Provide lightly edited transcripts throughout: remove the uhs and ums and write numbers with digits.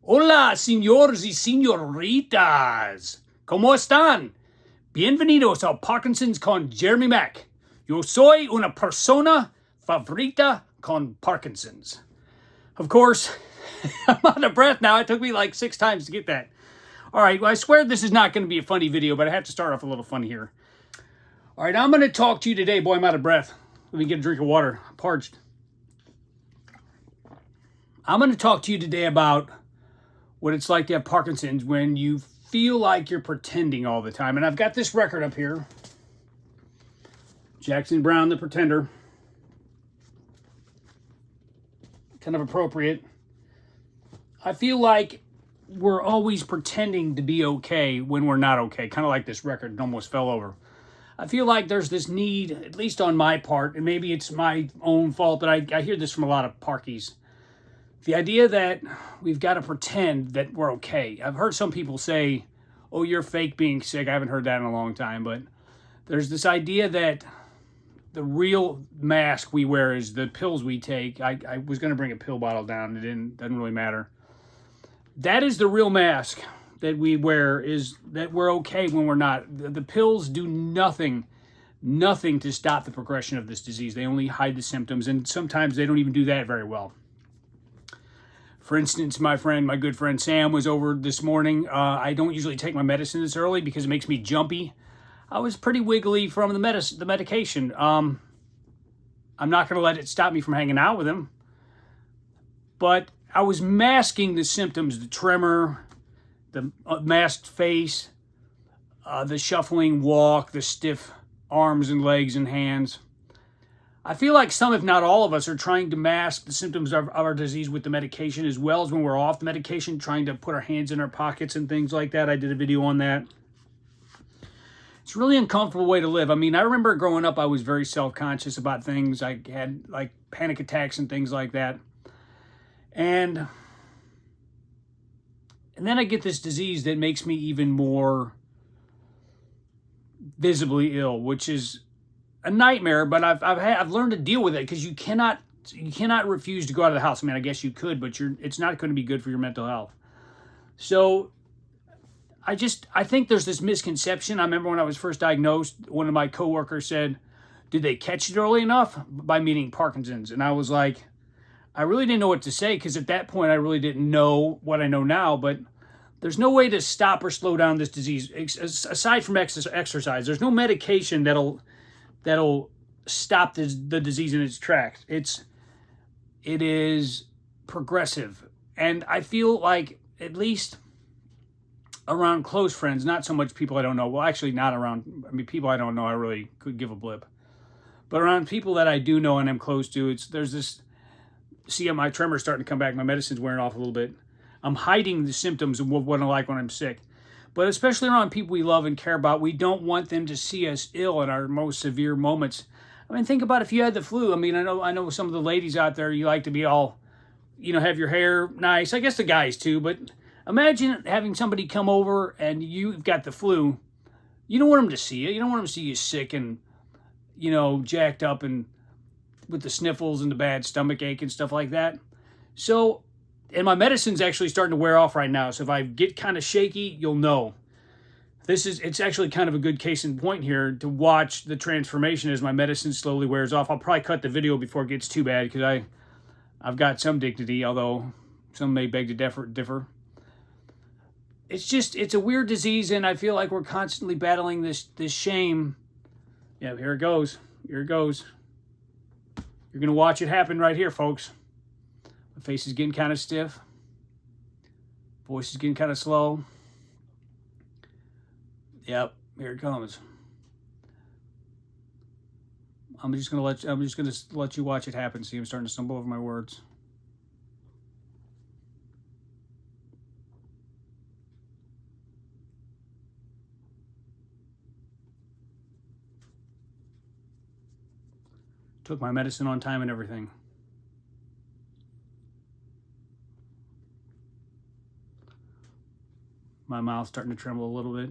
Hola, señores y señoritas. ¿Cómo están? Bienvenidos a Parkinson's con Jeremy Mack. Yo soy una persona favorita con Parkinson's. Of course, I'm out of breath now. It took me like 6 times to get that. All right, well, I swear this is not going to be a funny video, but I have to start off a little funny here. All right, I'm going to talk to you today. Boy, I'm out of breath. Let me get a drink of water. I'm parched. I'm going to talk to you today about what it's like to have Parkinson's when you feel like you're pretending all the time. And I've got this record up here. Jackson Browne, The Pretender. Kind of appropriate. I feel like we're always pretending to be okay when we're not okay. Kind of like this record almost fell over. I feel like there's this need, at least on my part, and maybe it's my own fault, but I hear this from a lot of Parkies. The idea that we've got to pretend that we're okay. I've heard some people say, oh, you're fake being sick. I haven't heard that in a long time, but there's this idea that the real mask we wear is the pills we take. I was going to bring a pill bottle down. Doesn't really matter. That is the real mask that we wear, is that we're okay when we're not. The pills do nothing to stop the progression of this disease. They only hide the symptoms, and sometimes they don't even do that very well. For instance, my good friend Sam was over this morning. I don't usually take my medicine this early because it makes me jumpy. I was pretty wiggly from the medication. I'm not going to let it stop me from hanging out with him. But I was masking the symptoms, the tremor, the masked face, the shuffling walk, the stiff arms and legs and hands. I feel like some, if not all of us, are trying to mask the symptoms of our disease with the medication, as well as when we're off the medication, trying to put our hands in our pockets and things like that. I did a video on that. It's a really uncomfortable way to live. I mean, I remember growing up, I was very self-conscious about things. I had like panic attacks and things like that. And then I get this disease that makes me even more visibly ill, which is a nightmare. But I've learned to deal with it, because you cannot refuse to go out of the house. I mean, I guess you could, but it's not going to be good for your mental health. So I think there's this misconception. I remember when I was first diagnosed, one of my coworkers said, "Did they catch it early enough?" by meaning Parkinson's. And I was like, I really didn't know what to say, because at that point I really didn't know what I know now. But there's no way to stop or slow down this disease aside from exercise. There's no medication that'll stop the disease in its tracks. It is progressive. And I feel like, at least around close friends, not so much people I don't know. Well, actually not around, I mean, people I don't know, I really could give a blip. But around people that I do know and I'm close to, there's this, see, my tremor's starting to come back. My medicine's wearing off a little bit. I'm hiding the symptoms of what I'm like when I'm sick. But especially around people we love and care about, we don't want them to see us ill in our most severe moments. I mean, think about if you had the flu. I mean, I know some of the ladies out there, you like to be all, have your hair nice. I guess the guys too, but imagine having somebody come over and you've got the flu. You don't want them to see you. You don't want them to see you sick and, jacked up and with the sniffles and the bad stomach ache and stuff like that. So, and my medicine's actually starting to wear off right now. So if I get kind of shaky, you'll know. It's actually kind of a good case in point here to watch the transformation as my medicine slowly wears off. I'll probably cut the video before it gets too bad, because I've got some dignity, although some may beg to differ. It's a weird disease, and I feel like we're constantly battling this shame. Yeah, here it goes. Here it goes. You're going to watch it happen right here, folks. My face is getting kind of stiff. Voice is getting kind of slow. Yep, here it comes. I'm just gonna let you watch it happen. See, I'm starting to stumble over my words. Took my medicine on time and everything. My mouth's starting to tremble a little bit.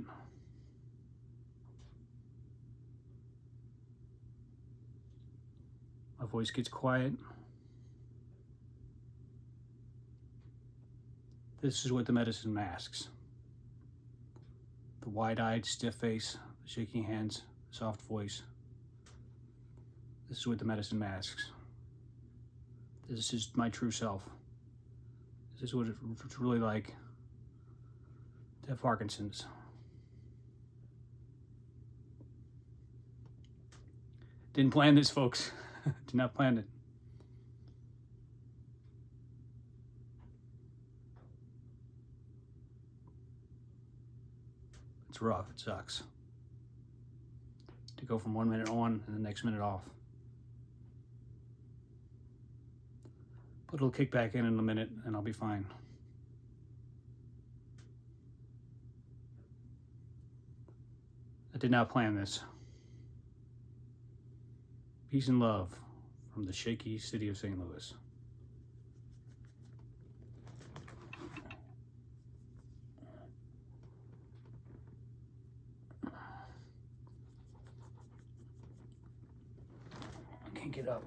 My voice gets quiet. This is what the medicine masks. The wide-eyed, stiff face, the shaking hands, soft voice. This is what the medicine masks. This is my true self. This is what it's really like to have Parkinson's. Didn't plan this, folks. Did not plan it. It's rough. It sucks. To go from 1 minute on and the next minute off. But it'll kick back in a minute and I'll be fine. I did not plan this. Peace and love from the shaky city of St. Louis. I can't get up.